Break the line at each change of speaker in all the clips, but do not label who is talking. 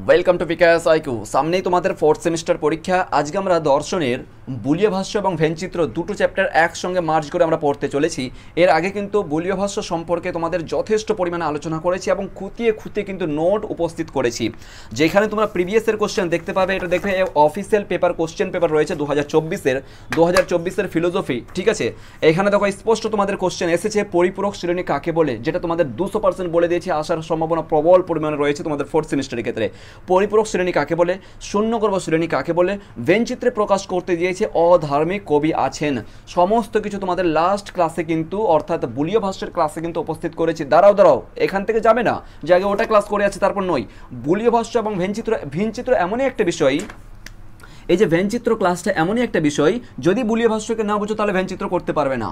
Welcome to bKash IQ. সামনেই তোমাদের fourth semester পরীক্ষা। আজকে আমরা দর্শনের বুলীয় ভাষ্য এবং ভেনচিত্র দুটো চ্যাপ্টার একসঙ্গে মার্জ করে আমরা পড়তে চলেছি। এর আগে কিন্তু বুলীয় ভাষ্য সম্পর্কে তোমাদের যথেষ্ট পরিমাণে আলোচনা করেছি এবং খুঁটিয়ে কিন্তু নোট উপস্থিত করেছি, যেখানে তোমরা প্রিভিয়াসের কোশ্চেন দেখতে পাবে। এটা দেখবে অফিসিয়াল পেপার কোশ্চেন পেপার রয়েছে 2024-এর ফিলোসফি, ঠিক আছে। এখানে দেখো স্পষ্ট তোমাদের কোশ্চেন এসেছে পরিপূরক শ্রেণী কাকে বলে, যেটা তোমাদের 200% বলে দিয়েছে, আসার সম্ভাবনা প্রবল পরিমাণে রয়েছে তোমাদের ফোর্থ সেমিস্টারের ক্ষেত্রে। পরিপূরক শ্রেণী কাকে বলে, শূন্যগর্ভ শ্রেণী কাকে বলে, ভেনচিত্রে প্রকাশ করতে দিয়েছে অধার্মিক কবি আছেন। সমস্ত কিছু তোমাদের লাস্ট ক্লাসে কিন্তু, অর্থাৎ বুলীয় ভাষ্যের ক্লাসে কিন্তু উপস্থিত করেছি। দাঁড়াও এখান থেকে যাবে না যে আগে ওটা ক্লাস করে আছে তারপর নয়। বুলীয় ভাষ্য এবং ভেনচিত্র এমনই একটা বিষয়, এই যে ভেনচিত্র ক্লাসটা এমনই একটা বিষয়, যদি বুলীয় ভাষ্যকে না বুঝো তাহলে ভেনচিত্র করতে পারবে না।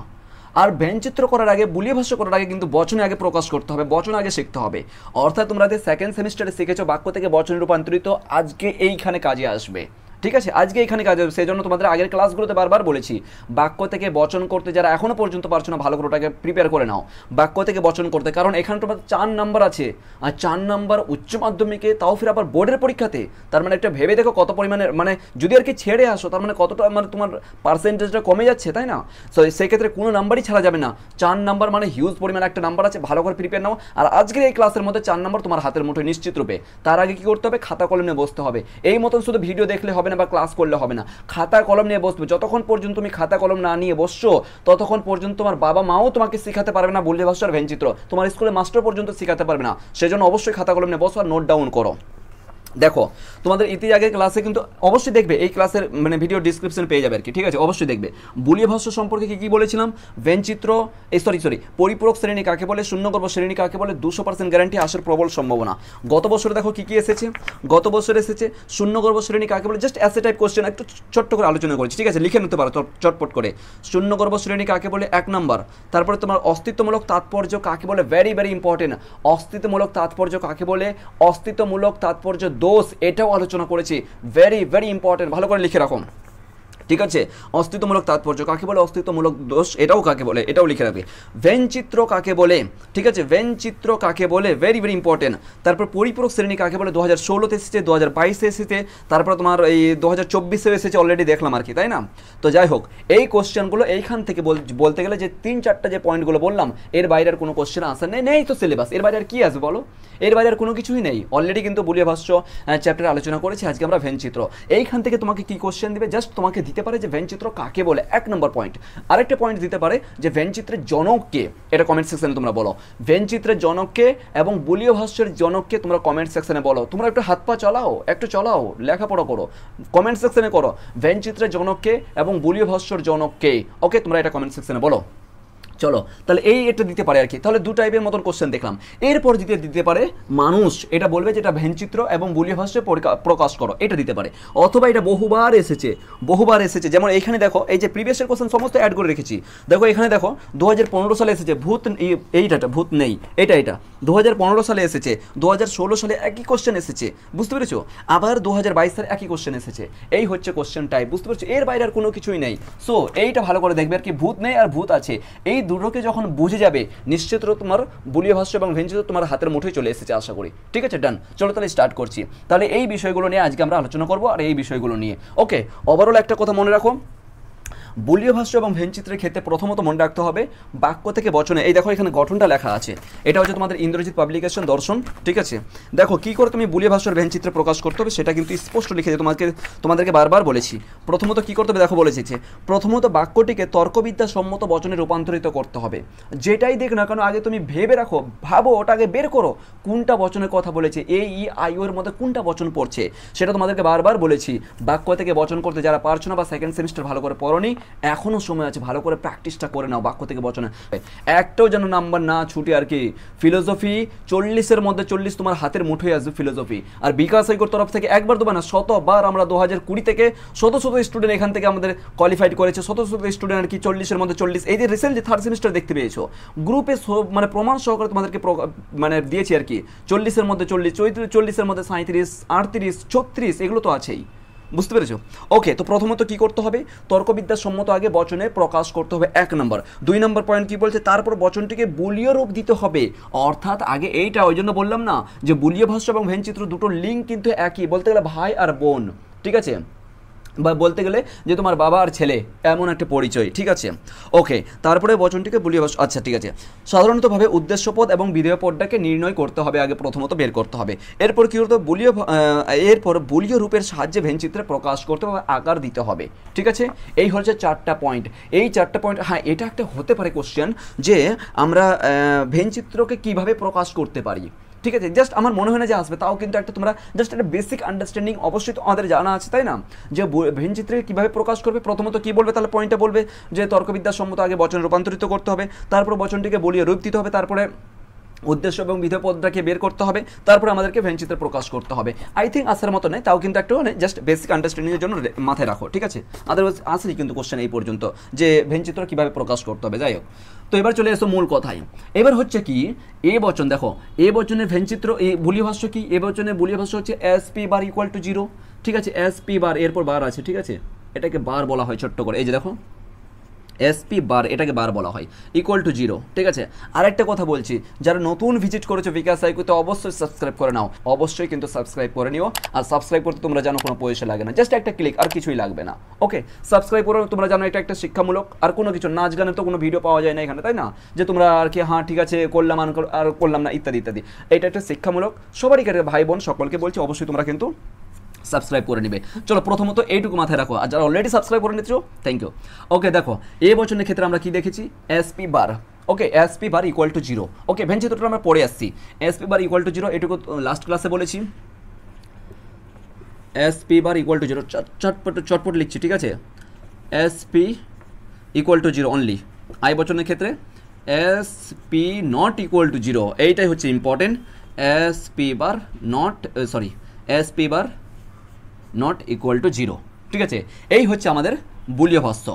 আর ভেনচিত্র করার আগে, বুলীয় ভাষ্য করার আগে কিন্তু বচনে আগে প্রকাশ করতে হবে, বচন আগে শিখতে হবে। অর্থাৎ তোমরা যে সেকেন্ড সেমিস্টারে শিখেছো বাক্য থেকে বচনে রূপান্তরিত, আজকে এইখানে কাজে আসবে, ঠিক আছে। আজকে এখানে কাজ হবে, সেই জন্য তোমাদের আগের ক্লাসগুলোতে বারবার বলেছি বাক্য থেকে বচন করতে যারা এখনো পর্যন্ত পারছো না, ভালো করে ওটাকে প্রিপেয়ার করে নাও বাক্য থেকে বচন করতে। কারণ এখানে তোমার 4 নাম্বার আছে, আর 4 নাম্বার উচ্চ মাধ্যমিকে, তাও ফির আবার বোর্ডের পরীক্ষাতে। তার মানে একটা ভেবে দেখো কত পরিমাণে, মানে যদি আর কি ছেড়ে আসো তার মানে কতটা, মানে তোমার পার্সেন্টেজটা কমে যাচ্ছে, তাই না। সো সেক্ষেত্রে কোনো নাম্বারই ছাড়া যাবে না। 4 নাম্বার মানে হিউজ পরিমাণে একটা নাম্বার আছে, ভালো করে প্রিপেয়ার নাও। আর আজকের এই ক্লাসের মধ্যে 4 নাম্বার তোমার হাতের মুঠোয় নিশ্চিত রূপে। তার আগে কি করতে হবে, খাতা কলম নিয়ে বসতে হবে। এই মতন শুধু ভিডিও দেখলে হবে না বা ক্লাস করলে হবে না, খাতা কলম নিয়ে বসবে। যতক্ষণ পর্যন্ত তুমি খাতা কলম না নিয়ে বসছো ততক্ষণ পর্যন্ত তোমার বাবা মাও তোমাকে শেখাতে পারবে না বুলীয় ভাষ্য আর ভেনচিত্র, তোমার স্কুলে মাস্টার পর্যন্ত শেখাতে পারবে না। সেজন্য অবশ্যই খাতা কলম নিয়ে বসো আর নোট ডাউন করো। দেখো তোমাদের আগের ক্লাসে কিন্তু অবশ্যই দেখবে, এই ক্লাসের মানে ভিডিও ডিসক্রিপশন পেয়ে যাবে আর কি, ঠিক আছে। অবশ্যই দেখবে বুলীয় ভাষ্য সম্পর্কে কি বলেছিলাম, ভেনচিত্র পরিপূরক শ্রেণী কাকে বলে, শূন্যগর্ভ শ্রেণী কাকে বলে, 200% গ্যারান্টি আসার প্রবল সম্ভাবনা। গত বছরে দেখো কি এসেছে, গত বছরে এসেছে শূন্যগর্ভ শ্রেণী কাকে বলে, জাস্ট অ্যাসে টাইপ কোশ্চেন একটু ছোট্ট করে আলোচনা করেছি, ঠিক আছে, লিখে নিতে পারো চটপট করে। শূন্যগর্ভ শ্রেণী কাকে বলে 1 নাম্বার। তারপরে তোমার অস্তিত্বমূলক তাৎপর্য কাকে বলে, ভেরি ভেরি ইম্পর্টেন্ট। অস্তিত্বমূলক তাৎপর্য কাকে বলে, অস্তিত্বমূলক তাৎপর্য দোষ, এটাও আলোচনা করেছি, ভেরি ভেরি ইম্পর্টেন্ট, ভালো করে লিখে রাখুন, ঠিক আছে। অস্তিত্বমূলক তাৎপর্য কাকে বলে, অস্তিত্বমূলক দোষ এটাও কাকে বলে, এটাও লিখে রাখবে। ভেনচিত্র কাকে বলে, ঠিক আছে, ভেনচিত্র কাকে বলে, ভেরি ভেরি ইম্পর্টেন্ট। তারপর পরিপূরক শ্রেণী কাকে বলে, 2016-তে এসেছে, 2022-এ এসেছে, তারপর তোমার এই 2024-এও এসেছে, অলরেডি দেখলাম আর কি, তাই না। তো যাই হোক, এই কোশ্চেনগুলো এইখান থেকে বলতে গেলে যে 3-4টা যে পয়েন্টগুলো বললাম, এর বাইরে আর কোনো কোশ্চেন আনসার নেই তো সিলেবাস, এর বাইরে আর কি আসবে বলো, এর বাইরে আর কোনো কিছুই নেই। অলরেডি কিন্তু বুলীয় ভাষ্য চ্যাপ্টার আলোচনা করেছি, আজকে আমরা ভেনচিত্র। এইখান থেকে তোমাকে কি কোশ্চেন দিবে, জাস্ট তোমাকে দিতে পারে যে ভেনচিত্র কাকে বলে, 1 নম্বর পয়েন্ট। আরেকটা পয়েন্ট দিতে পারে যে ভেনচিত্রের জনককে, এটা কমেন্ট সেকশনে তোমরা বলো, ভেনচিত্রের জনককে এবং বুলীয় ভাষ্যের জনককে তোমরা কমেন্ট সেকশনে বলো। তোমরা একটু হাত পা চালাও, একটু চালাও, লেখাপড়া করো, কমেন্ট সেকশনে করো ভেনচিত্রের জনককে এবং বুলীয় ভাষ্যের জনককে। ওকে, তোমরা এটা কমেন্ট সেকশনে বলো। চলো তাহলে এটা দিতে পারে আর কি। তাহলে 2 টাইপের মতন কোশ্চেন দেখলাম। এরপর দিতে পারে মানুষ, এটা বলবে যেটা ভেনচিত্র এবং বুলীয় ভাষ্যে প্রকাশ করো, এটা দিতে পারে। অথবা এটা বহুবার এসেছে, যেমন এইখানে দেখো, এই যে প্রিভিয়াসের কোশ্চেন সমস্ত অ্যাড করে রেখেছি। দেখো এখানে দেখো 2015 সালে এসেছে ভূত, ভূত নেই, এটা 2015 সালে এসেছে, 2016 সালে একই কোশ্চেন এসেছে, বুঝতে পেরেছো। আবার 2022 সালে একই কোশ্চেন এসেছে। এই হচ্ছে কোশ্চেন টাইপ, বুঝতে পেরেছো। এর বাইরে আর কোনো কিছুই নেই। সো এইটা ভালো করে দেখবে আর কি, ভূত নেই আর ভূত আছে, এই দুটোকে যখন বুঝে যাবে নিশ্চিত তোমার বুলীয় ভাষ্য এবং ভেনচিত্র তোমার হাতের মুঠোয় চলে এসেছে আশা করি, ঠিক আছে। ডান, চলো তাহলে স্টার্ট করছি। তাহলে এই বিষয়গুলো নিয়ে আজকে আমরা আলোচনা করবো, আর এই বিষয়গুলো নিয়ে ওকে। ওভারঅল একটা কথা মনে রাখো, বুলীয় ভাষ্য এবং ভেনচিত্রের ক্ষেত্রে প্রথমত মনে রাখতে হবে বাক্য থেকে বচনে। এই দেখো এখানে গঠনটা লেখা আছে, এটা হচ্ছে তোমাদের ইন্দ্রজিৎ পাবলিকেশন দর্শন, ঠিক আছে। দেখো কি করে তুমি বুলীয় ভাষ্য আর ভেনচিত্রে প্রকাশ করতে হবে সেটা কিন্তু স্পষ্ট লিখে দিয়ে তোমাদেরকে বারবার বলেছি। প্রথমত কি করতে হবে দেখো, বলেছি যে প্রথমত বাক্যটিকে তর্কবিদ্যা সম্মত বচনে রূপান্তরিত করতে হবে। যেটাই দেখ না কেন আগে তুমি ভেবে রাখো, ভাবো, ওটাকে বের করো কোনটা বচনের কথা বলেছে, এর মধ্যে কোনটা বচন পড়ছে, সেটা তোমাদেরকে বারবার বলেছি। বাক্য থেকে বচন করতে যারা পারছো না বা সেকেন্ড সেমিস্টার ভালো করে পড়োনি, এখনো সময় আছে, ভালো করে প্র্যাকটিসটা করে নাও বাক্য থেকে বচনে। একটাও যেন নাম্বার না ছুটে আর কি। ফিলোসফি 40-এর মধ্যে 40 তোমার হাতের মুঠোয় আসবে ফিলোসফি। আর বিকাশ আইকোর তরফ থেকে একবার দুবার না, শতবার আমরা 2020 থেকে শত স্টুডেন্ট এখান থেকে আমাদের কোয়ালিফাইড করেছে, শত স্টুডেন্ট আর কি 40-এর মধ্যে 40। এই যে রিসেন্ট যে থার্ড সেমিস্টার দেখতে পেয়েছো, গ্রুপে মানে প্রমাণ সহকারে তোমাদেরকে মানে দিয়েছি আর কি। 40-এর মধ্যে 40, 40-এর মধ্যে 37, 38, 36 এগুলো তো আছেই। বুঝতে পেরেছো? ওকে, তো প্রথমত কি করতে হবে, তর্কবিদ্যা সম্মত আগে বচনে প্রকাশ করতে হবে 1 নম্বর। 2 নম্বর পয়েন্ট কি বলছে, তারপর বচনটিকে বুলীয় রূপ দিতে হবে। অর্থাৎ আগে এইটা, ওই জন্য বললাম না যে বুলীয় ভাষ্য এবং ভেনচিত্র দুটো লিঙ্ক কিন্তু একই, বলতে গেলে ভাই আর বোন, ঠিক আছে, বা বলতে গেলে যে তোমার বাবা আর ছেলে, এমন একটা পরিচয়, ঠিক আছে। ওকে, তারপরে বচনটিকে বুলীয় ভাষ্য, আচ্ছা ঠিক আছে। সাধারণতভাবে উদ্দেশ্যপদ এবং বিধেয় পদটাকে নির্ণয় করতে হবে আগে, প্রথমত বের করতে হবে। এরপর কী হতো, এরপর বুলীয় রূপের সাহায্যে ভেনচিত্রে প্রকাশ করতে হবে, আকার দিতে হবে, ঠিক আছে। এই হচ্ছে 4টা পয়েন্ট। এই 4টা পয়েন্ট, হ্যাঁ এটা একটা হতে পারে কোশ্চেন যে আমরা ভেনচিত্রকে কিভাবে প্রকাশ করতে পারি, ঠিক আছে। জাস্ট আমার মনে হয় না যে আসবে, তাও কিন্তু একটা তোমরা জাস্ট একটা বেসিক আন্ডারস্ট্যান্ডিং অবশ্যই তো আমাদের জানা আছে, তাই না, যে ভেনচিত্রকে কীভাবে প্রকাশ করবে। প্রথমত কী বলবে, তাহলে পয়েন্টটা বলবে যে তর্কবিদ্যার সম্মত আগে বচন রূপান্তরিত করতে হবে, তারপর বচনটিকে বলিয়ে রূপ দিতে হবে, তারপরে উদ্দেশ্য এবং বিধেয় পদটাকে বের করতে হবে, তারপরে আমাদেরকে ভেনচিত্রে প্রকাশ করতে হবে। আই থিঙ্ক আসার মতো নেই, তাও কিন্তু একটু মানে জাস্ট বেসিক আন্ডারস্ট্যান্ডিংয়ের জন্য মাথায় রাখো, ঠিক আছে। আদারওয়াইজ আসেনি কিন্তু কোশ্চেন এই পর্যন্ত যে ভেনচিত্র কীভাবে প্রকাশ করতে হবে। যাই হোক, তো এবার চলে এসো মূল কথায়। এবার হচ্ছে কি, এ বচন দেখো, এ বচনের ভেনচিত্র, এই বুলীয় ভাষ্য কি, এ বচনের বুলীয় ভাষ্য হচ্ছে SP বার ইকুয়াল টু 0, ঠিক আছে। SP বার, এরপর বার আছে, ঠিক আছে, এটাকে বার বলা হয় ছোট্ট করে, এই যে দেখো SP বার, এটাকে বার বলা হয়, ইকুয়াল টু 0, ঠিক আছে। আরেকটা কথা বলছি, যারা নতুন ভিজিট করেছো বিকাশ সাইকোতে অবশ্যই সাবস্ক্রাইব করে নাও, অবশ্যই কিন্তু সাবস্ক্রাইব করে নিও। আর সাবস্ক্রাইব করতে তোমরা জানো কোনো পয়সা লাগে না, জাস্ট একটা ক্লিক, আর কিছুই লাগবে না। ওকে, সাবস্ক্রাইব করে তোমরা জানো এটা একটা শিক্ষামূলক, আর কোনো কিছু, নাচ গানের তো কোনো ভিডিও পাওয়া যায় না এখানে, তাই না, যে তোমরা আর কি হ্যাঁ ঠিক আছে করলাম আর করলাম না ইত্যাদি ইত্যাদি। এটা একটা শিক্ষামূলক, সবারই ভাই বোন সকলকে বলছি, অবশ্যই তোমরা কিন্তু সাবস্ক্রাইব করে নিবে। চলো প্রথমত এইটুকু মাথায় রাখো, আর যারা অলরেডি সাবস্ক্রাইব করে নিচ্ছ থ্যাংক ইউ। ওকে দেখো, এই বচনের ক্ষেত্রে আমরা কি দেখেছি, SP bar, okay SP bar equal to 0। ওকে, ভেনচিত্রটা আমরা পড়ে আসছি, SP বার ইকুয়াল টু 0, এটুকু লাস্ট ক্লাসে বলেছি। SP বার ইকুয়াল টু 0, চটপট লিখছি, ঠিক আছে। SP equal to 0 only. আই বচনের ক্ষেত্রে SP নট ইকুয়াল টু 0, এইটাই হচ্ছে important. SP bar not, sorry, SP bar not equal to 0, ঠিক আছে। এই হচ্ছে আমাদের বুলীয় ভাষ্য,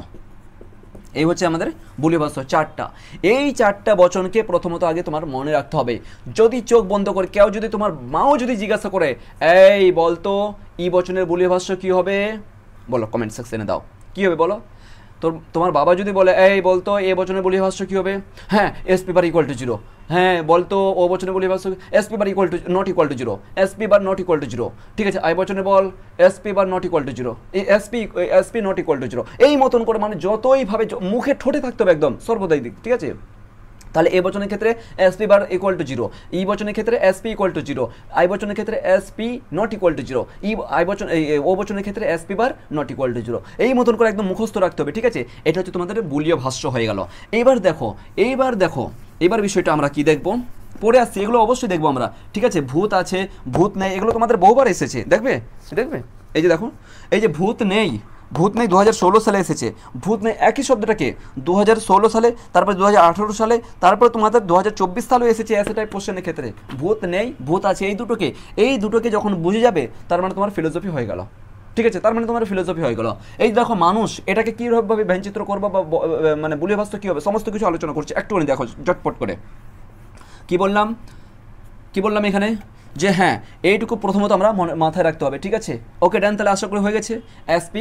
এই হচ্ছে আমাদের বুলীয় ভাষ্য 4টা। এই 4টা বচনকে প্রথমত আগে তোমার মনে রাখতে হবে। যদি চোখ বন্ধ করে কেউ, যদি তোমার মাও যদি জিজ্ঞাসা করে এই বলতো ই বচনের বুলীয় ভাষ্য কী হবে, বলো কমেন্ট সেকশনে দাও, কী হবে বলো। তো তোমার বাবা যদি বলে এই বলতো এ বচনের বুলীয় ভাষ্য কী হবে, হ্যাঁ SP বার ইকুয়াল টু 0, হ্যাঁ বলতো ও বচনের বুলীয় ভাষ্য SP bar equal to not equal to 0, SP bar not equal to 0, ঠিক আছে। আই বচনে বল SP bar not equal to 0, এই SP নট ইকুয়াল টু 0, এই মতন করে মানে যতইভাবে মুখে ঠোঁটে থাকতে হবে একদম সর্বদাই দিক, ঠিক আছে। তাহলে এ বচনের ক্ষেত্রে SP বার ইকুয়াল টু 0, ই বচনের ক্ষেত্রে SP ইকুয়াল টু 0, আই বচনের ক্ষেত্রে SP নট ইকুয়াল টু 0, ও বচনের ক্ষেত্রে SP bar not equal to 0, এই মতন করে একদম মুখস্থ রাখতে হবে, ঠিক আছে। এটা হচ্ছে তোমাদের বুলীয় ভাষ্য হয়ে গেল। এইবার দেখো এবার বিষয়টা আমরা কি দেখব, পড়ে আসছি, এগুলো অবশ্যই দেখবো আমরা, ঠিক আছে। ভূত আছে, ভূত নেই, এগুলো তোমাদের বহুবার এসেছে, দেখবে, এই যে দেখো, এই যে ভূত নেই 2016 সালে এসেছে। ভূত নেই একই শব্দটাকে 2016 সালে, তারপর 2018 সালে, তারপর তোমাদের 2024 সালেও এসেছে এসে টাইপ কোশ্চেনের ক্ষেত্রে। ভূত নেই, ভূত আছে, এই দুটোকে যখন বুঝে যাবে তার মানে তোমার ফিলোসফি হয়ে গেল, ঠিক আছে, তার মানে তোমার ফিলোসফি হয়ে গেল। এই দেখো মানুষ, এটাকে কীভাবে ভেনচিত্র করবো বা মানে বুলীয় ভাষ্য কী হবে, সমস্ত কিছু আলোচনা করছি, একটুখানি দেখো ঝটপট করে। কি বললাম এখানে, যে হ্যাঁ এইটুকু প্রথমত আমরা মাথায় রাখতে হবে, ঠিক আছে। ওকে ডান, তাহলে আশা করি হয়ে গেছে। SP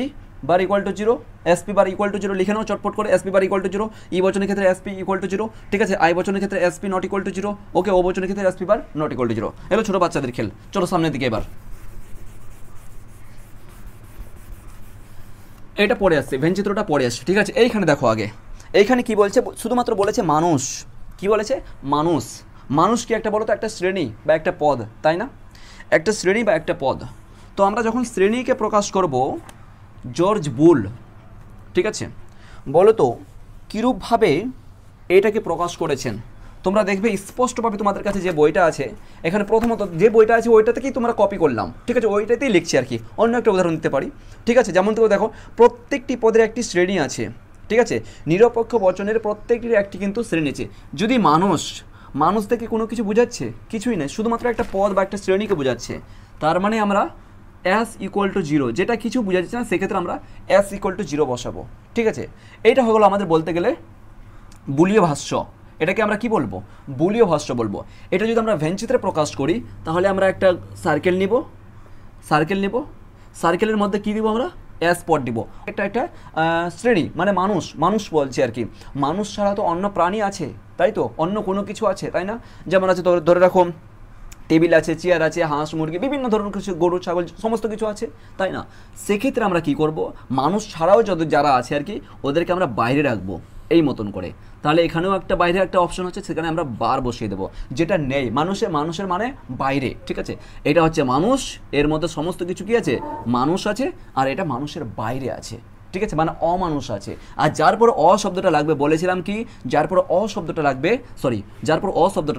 bar equal to 0, SP bar equal to 0 লিখে নাও চটপট করে, SP বার ইকুয়াল টু 0, ই বচনের ক্ষেত্রে SP ইকুয়াল টু 0, ঠিক আছে। আই বচনের ক্ষেত্রে SP নট ইকুয়াল টু 0, ওকে, ও বচনের ক্ষেত্রে SP bar not equal to 0। এলো ছোটো বাচ্চাদের খেল, চলো সামনের দিকে। এবার এটা পড়ে আসছে, ভেনচিত্রটা পড়ে আসছে, ঠিক আছে। এইখানে দেখো আগে, এইখানে কি বলছে, শুধুমাত্র বলেছে মানুষ, কি বলেছে মানুষ কি একটা বলো তো, একটা শ্রেণী বা একটা পদ, তাই না, একটা শ্রেণী বা একটা পদ। তো আমরা যখন শ্রেণীকে প্রকাশ করব, জর্জ বুল, ঠিক আছে, বলো তো কীরূপভাবে এটাকে প্রকাশ করেছেন। তোমরা দেখবে স্পষ্টভাবে তোমাদের কাছে যে বইটা আছে, এখানে প্রথমত যে বইটা আছে ওইটা থেকেই তোমরা কপি করলাম, ঠিক আছে, ওইটাতেই লিখছি আর কি। অন্য একটা উদাহরণ দিতে পারি, ঠিক আছে, যেমন তো দেখো প্রত্যেকটি পদের একটি শ্রেণী আছে, ঠিক আছে, নিরপেক্ষ বচনের প্রত্যেকটির একটি কিন্তু শ্রেণী আছে। যদি মানুষ থেকে কোনো কিছু বোঝাচ্ছে, কিছুই নেই, শুধুমাত্র একটা পদ বা একটা শ্রেণীকে বোঝাচ্ছে, তার মানে আমরা S ইকুয়াল টু 0, যেটা কিছু বোঝা যাচ্ছে না সেক্ষেত্রে আমরা S ইকুয়াল টু 0 বসাবো, ঠিক আছে। এইটা হয়ে গেলো আমাদের বলতে গেলে বুলীয় ভাষ্য। এটাকে আমরা কি বলবো, বুলীয় ভাষ্য বলবো। এটা যদি আমরা ভেনচিত্রে প্রকাশ করি তাহলে আমরা একটা সার্কেল নিব, সার্কেলের মধ্যে কী দিব আমরা, এস পদ দিব। এটা একটা শ্রেণী, মানে মানুষ, মানুষ বলছে আর কি। মানুষ ছাড়া তো অন্য প্রাণী আছে, তাই তো, অন্য কোনো কিছু আছে, তাই না? যেমন আছে ধরে রাখো টেবিল আছে, চেয়ার আছে, হাঁস মুরগি, বিভিন্ন ধরনের কিছু, গরু ছাগল, সমস্ত কিছু আছে, তাই না? সেক্ষেত্রে আমরা কি করব, মানুষ ছাড়াও যারা আছে আর কি, ওদেরকে আমরা বাইরে রাখবো এই মতন করে। তাহলে এখানেও একটা বাইরে একটা অপশন হচ্ছে, সেখানে আমরা বার বসিয়ে দেবো, যেটা নেই। মানুষের মানে বাইরে, ঠিক আছে? এটা হচ্ছে মানুষ, এর মধ্যে সমস্ত কিছু কি আছে, মানুষ আছে, আর এটা মানুষের বাইরে আছে, ঠিক আছে, মানে অমানুষ আছে। আর যার পর অ শব্দটা লাগবে, বলেছিলাম কি, যার পর অ শব্দটা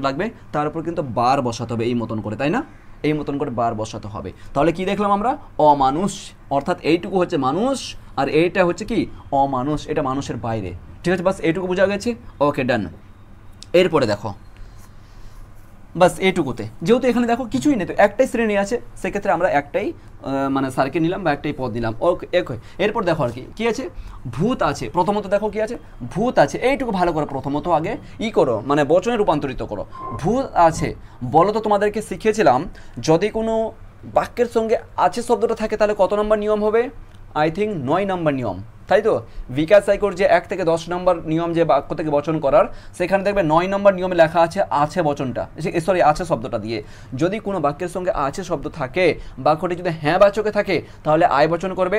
লাগবে, তার উপর কিন্তু বার বসাতে হবে এই মতন করে, তাই না? এই মতন করে বার বসাতে হবে। তাহলে কি দেখলাম আমরা, অমানুষ, অর্থাৎ এইটুকু হচ্ছে মানুষ, আর এইটা হচ্ছে কি, অমানুষ, এটা মানুষের বাইরে, ঠিক আছে? বাস এইটুকু বোঝা গেছে, ওকে, ডান। এরপরে দেখো, বাস এইটুকুতে, যেহেতু এখানে দেখো কিছুই নেই, তো একটাই শ্রেণী আছে, সেক্ষেত্রে আমরা একটাই মানে সার্কেল নিলাম বা একটাই পদ নিলাম, ওকে। এরপর দেখো আর কি আছে, ভূত আছে। প্রথমত দেখো কি আছে, ভূত আছে, এইটুকু ভালো করে প্রথমত আগে করো, মানে বচনে রূপান্তরিত করো। ভূত আছে, বলো তো, তোমাদেরকে শিখিয়েছিলাম যদি কোনো বাক্যের সঙ্গে আছে শব্দটা থাকে তাহলে কত নম্বর নিয়ম হবে? আই থিঙ্ক 9 নম্বর নিয়ম, তাই তো? বিকাশ সাইকোর যে 1 থেকে 10 নম্বর নিয়ম যে বাক্য থেকে বচন করার, সেখানে দেখবে 9 নম্বর নিয়মে লেখা আছে বচনটা, আছে শব্দটা দিয়ে। যদি কোনো বাক্যের সঙ্গে আছে শব্দ থাকে, বাক্যটি যদি হ্যাঁ বাচকে থাকে, তাহলে আয় বচন করবে,